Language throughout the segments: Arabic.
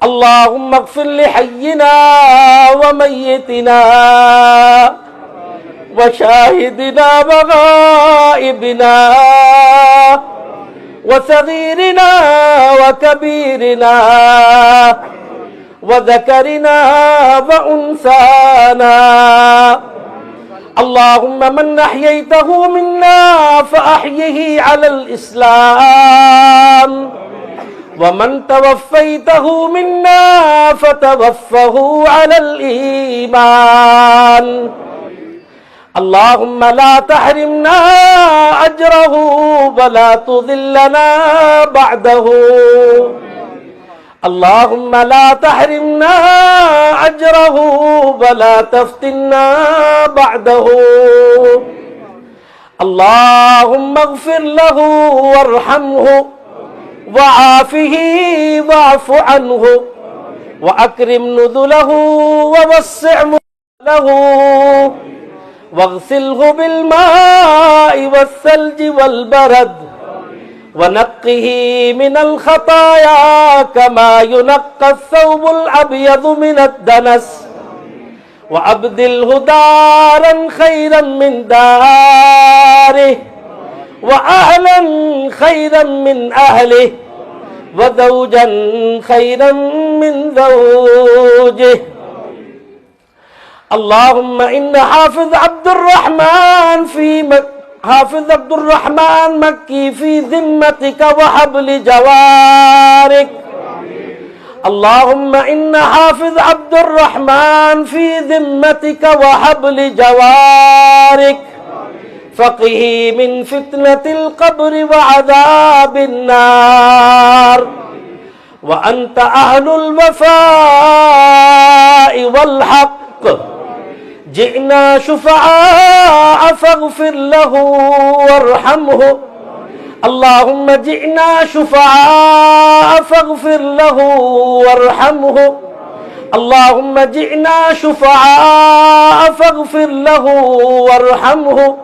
اللهم اغفر لحينا وميتنا وشاهدنا وغائبنا وصغيرنا وكبيرنا وذكرنا وأنثانا. اللهم من أحييته منا فأحيه على الإسلام، ومن توفيته منا فتوفه على الإيمان. اللهم لا تحرمنا أجره ولا تضلنا بعده. اللهم لا تحرمنا أجره ولا تفتنا بعده. اللهم اغفر له وارحمه وعافه واعف عنه وأكرم نزله ووسع مدخله واغسله بالماء والثلج والبرد ونقه من الخطايا كما ينقى الثوب الأبيض من الدنس، وأبدله دارا خيرا من داره وأهلا خيرا من أهله وزوجا خيرا من زوجه. اللهم إن حافظ عبد الرحمن مكي في ذمتك وحبل جوارك. اللهم إن حافظ عبد الرحمن في ذمتك وحبل جوارك، فقه من فتنة القبر وعذاب النار، وأنت أهل الوفاء والحق. جئنا شفعاء فاغفر له وارحمه. اللهم جئنا شفعاء فاغفر له وارحمه. اللهم جئنا شفعاء فاغفر له وارحمه،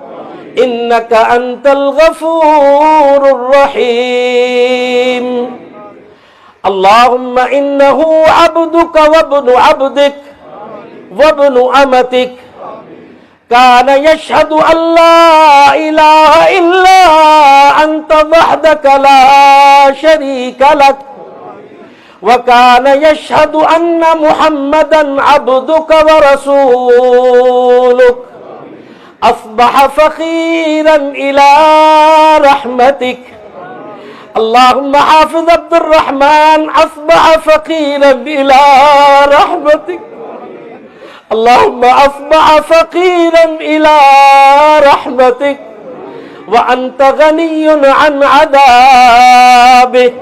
إنك أنت الغفور الرحيم. اللهم إنه عبدك وابن عبدك وابن أمتك، كان يشهد أن لا إله إلا أنت وحدك لا شريك لك، وكان يشهد أن محمدا عبدك ورسولك، أصبح فقيرا إلى رحمتك. اللهم حافظ عبد الرحمن أصبح فقيرا إلى رحمتك. اللهم أصبح فقيرا إلى رحمتك، وأنت غني عن عذابه.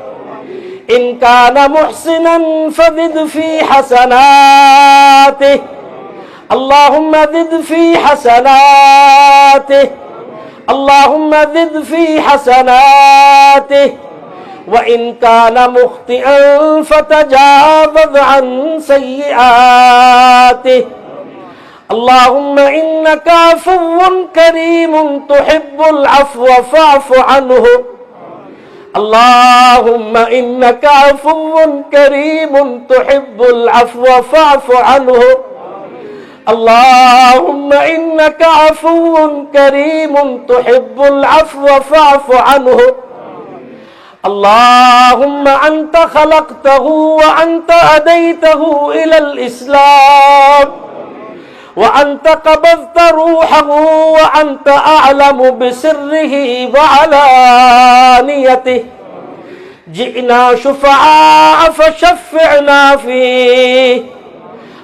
إن كان محسنا فزد في حسناته. اللهم زد في حسناته. اللهم زد في حسناته. وإن كان مخطئا فتجاوز عن سيئاته. اللهم إنك عفو كريم تحب العفو فاعف عنه. اللهم إنك عفو كريم تحب العفو فاعف عنه. اللهم إنك عفو كريم تحب العفو فاعف عنه. اللهم أنت خلقته وأنت هديته إلى الإسلام، وأنت قبضت روحه وأنت أعلم بسره وعلانيته. جئنا شفعاء فشفعنا فيه.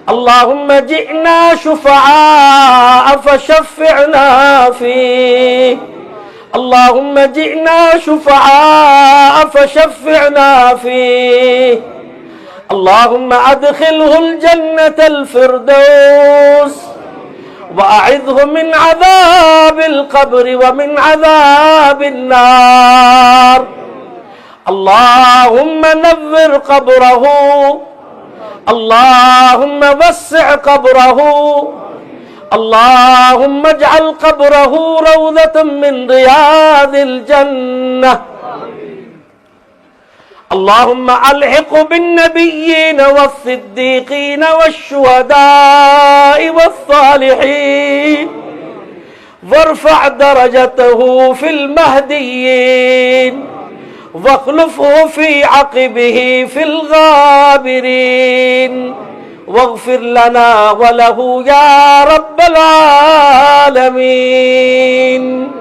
اللهم جئنا شفعاء فشفعنا فيه. اللهم جئنا شفعاء فشفعنا فيه. اللهم أدخله الجنة الفردوس، وأعذه من عذاب القبر ومن عذاب النار. اللهم نور قبره. اللهم وسع قبره. اللهم اجعل قبره روضة من رياض الجنة. اللهم ألحق بالنبيين والصديقين والشهداء والصالحين وارفع درجته في المهديين واخلفه في عقبه في الغابرين واغفر لنا وله يا رب العالمين.